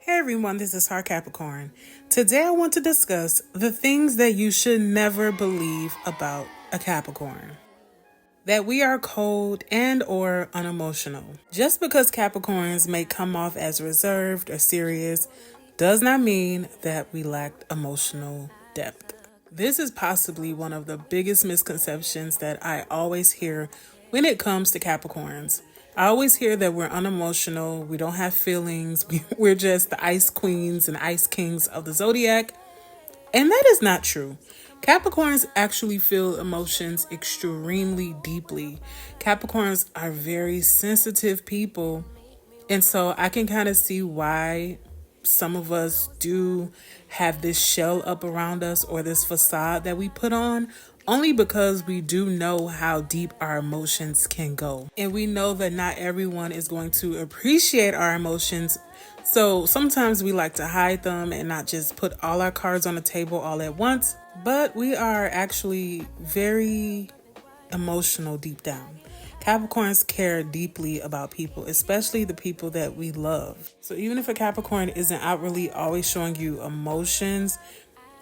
Hey everyone, this is Our Capricorn. Today I want to discuss the things that you should never believe about a Capricorn. That we are cold and or unemotional. Just because Capricorns may come off as reserved or serious does not mean that we lack emotional depth. This is possibly one of the biggest misconceptions that I always hear when it comes to Capricorns. I always hear that we're unemotional, we don't have feelings, we're just the ice queens and ice kings of the zodiac. And that is not true. Capricorns actually feel emotions extremely deeply. Capricorns are very sensitive people. And so I can kind of see why some of us do have this shell up around us or this facade that we put on, only because we do know how deep our emotions can go. And we know that not everyone is going to appreciate our emotions. So sometimes we like to hide them and not just put all our cards on the table all at once. But we are actually very emotional deep down. Capricorns care deeply about people, especially the people that we love. So even if a Capricorn isn't outwardly always showing you emotions,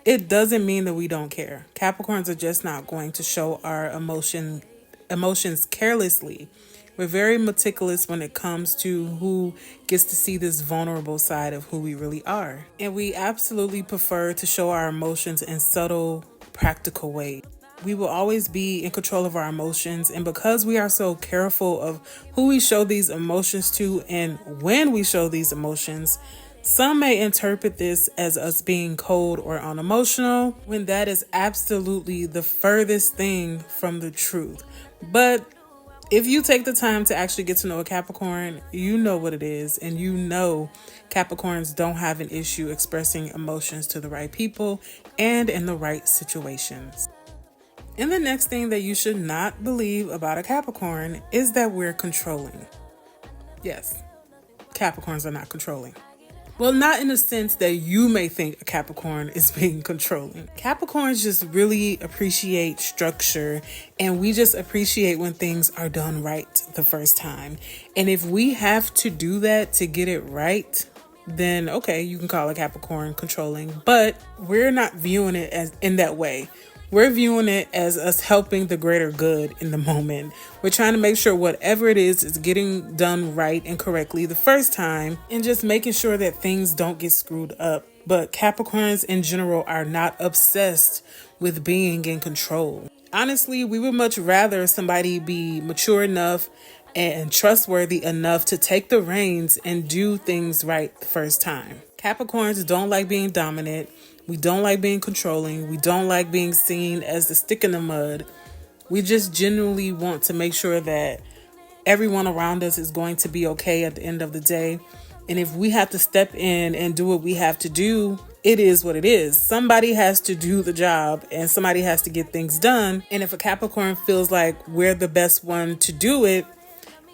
it doesn't mean that we don't care. Capricorns are just not going to show our emotions carelessly. We're very meticulous when it comes to who gets to see this vulnerable side of who we really are. And we absolutely prefer to show our emotions in subtle, practical ways. We will always be in control of our emotions. And because we are so careful of who we show these emotions to and when we show these emotions, some may interpret this as us being cold or unemotional, when that is absolutely the furthest thing from the truth. But if you take the time to actually get to know a Capricorn, you know what it is. And you know Capricorns don't have an issue expressing emotions to the right people and in the right situations. And the next thing that you should not believe about a Capricorn is that we're controlling. Yes, Capricorns are not controlling. Well, not in the sense that you may think a Capricorn is being controlling. Capricorns just really appreciate structure, and we just appreciate when things are done right the first time. And if we have to do that to get it right, then okay, you can call a Capricorn controlling, but we're not viewing it as in that way. We're viewing it as us helping the greater good in the moment. We're trying to make sure whatever it is getting done right and correctly the first time, and just making sure that things don't get screwed up. But Capricorns in general are not obsessed with being in control. Honestly, we would much rather somebody be mature enough and trustworthy enough to take the reins and do things right the first time. Capricorns don't like being dominant. We don't like being controlling. We don't like being seen as the stick in the mud. We just genuinely want to make sure that everyone around us is going to be okay at the end of the day. And if we have to step in and do what we have to do, it is what it is. Somebody has to do the job and somebody has to get things done. And if a Capricorn feels like we're the best one to do it,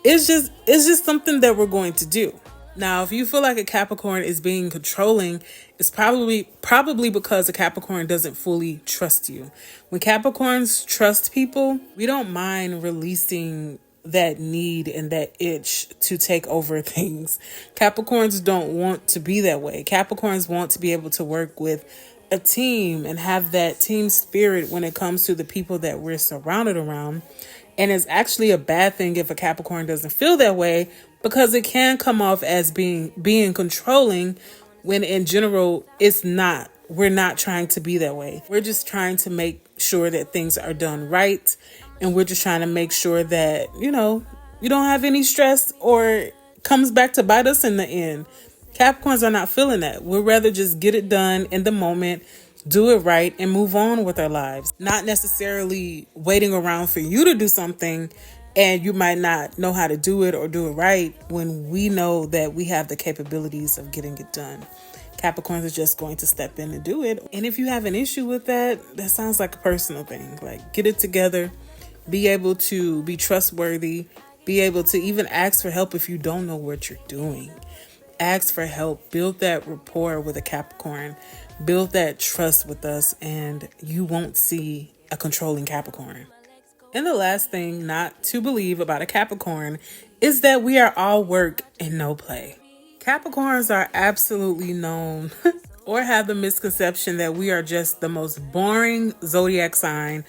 it's just something that we're going to do. Now, if you feel like a Capricorn is being controlling, it's probably because a Capricorn doesn't fully trust you. When Capricorns trust people, we don't mind releasing that need and that itch to take over things. Capricorns don't want to be that way. Capricorns want to be able to work with a team and have that team spirit when it comes to the people that we're surrounded around. And it's actually a bad thing if a Capricorn doesn't feel that way, because it can come off as being controlling, when in general it's not. We're not trying to be that way. We're just trying to make sure that things are done right, and we're just trying to make sure that you don't have any stress or it comes back to bite us in the end. Capricorns are not feeling that. We'd rather just get it done in the moment, do it right, and move on with our lives. Not necessarily waiting around for you to do something and you might not know how to do it or do it right, when we know that we have the capabilities of getting it done. Capricorns are just going to step in and do it. And if you have an issue with that, that sounds like a personal thing. Like, get it together, be able to be trustworthy, be able to even ask for help if you don't know what you're doing. Ask for help, build that rapport with a Capricorn, build that trust with us, and you won't see a controlling Capricorn. And the last thing not to believe about a Capricorn is that we are all work and no play. Capricorns are absolutely known or have the misconception that we are just the most boring zodiac sign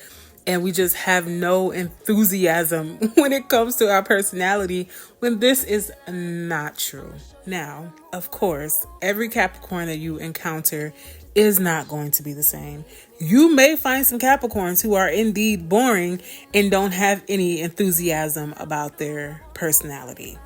and we just have no enthusiasm when it comes to our personality, when this is not true. Now, of course, every Capricorn that you encounter is not going to be the same. You may find some Capricorns who are indeed boring and don't have any enthusiasm about their personality.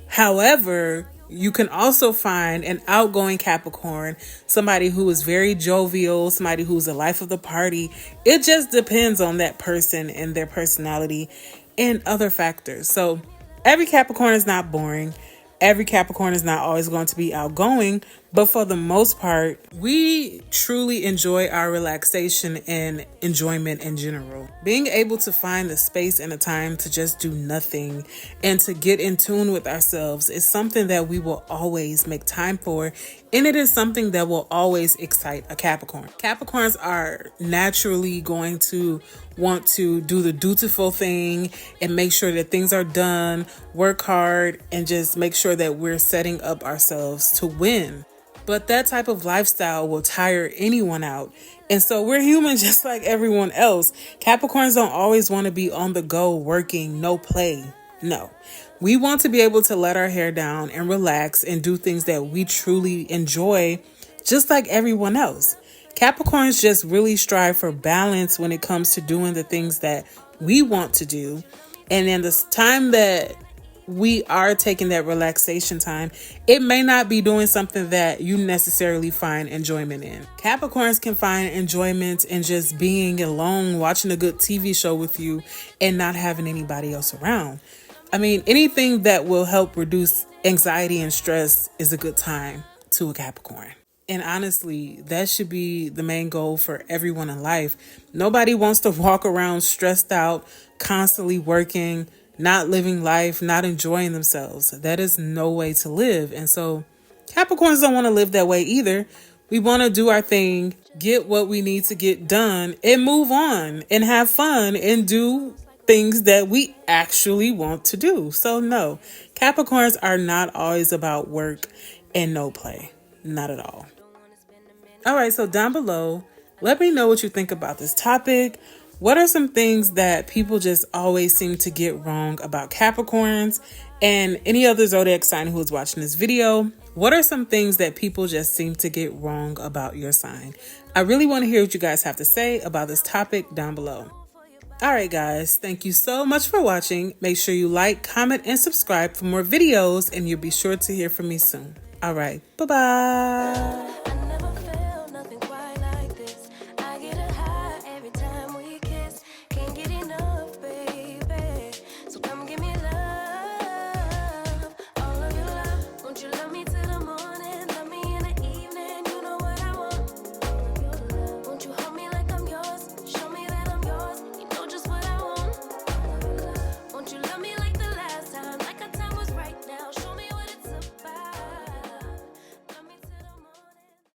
However, you can also find an outgoing Capricorn, somebody who is very jovial, somebody who's the life of the party. It just depends on that person and their personality and other factors. So every Capricorn is not boring. Every Capricorn is not always going to be outgoing, but for the most part, we truly enjoy our relaxation and enjoyment in general. Being able to find the space and the time to just do nothing and to get in tune with ourselves is something that we will always make time for, and it is something that will always excite a Capricorn. Capricorns are naturally going to want to do the dutiful thing and make sure that things are done, work hard, and just make sure that we're setting up ourselves to win. But that type of lifestyle will tire anyone out. And so we're human just like everyone else. Capricorns don't always want to be on the go working, no play. No. We want to be able to let our hair down and relax and do things that we truly enjoy, just like everyone else. Capricorns just really strive for balance when it comes to doing the things that we want to do. And in this time that we are taking that relaxation time, it may not be doing something that you necessarily find enjoyment in. Capricorns can find enjoyment in just being alone, watching a good TV show with you and not having anybody else around. I mean, anything that will help reduce anxiety and stress is a good time to a Capricorn. And honestly, that should be the main goal for everyone in life. Nobody wants to walk around stressed out, constantly working, not living life, not enjoying themselves. That is no way to live. And so Capricorns don't want to live that way either. We want to do our thing, get what we need to get done, and move on and have fun and do things that we actually want to do. So no, Capricorns are not always about work and no play. Not at all. All right, so down below, let me know what you think about this topic. What are some things that people just always seem to get wrong about Capricorns and any other zodiac sign who is watching this video? What are some things that people just seem to get wrong about your sign? I really want to hear what you guys have to say about this topic down below. All right, guys, thank you so much for watching. Make sure you like, comment, and subscribe for more videos, and you'll be sure to hear from me soon. All right, bye-bye.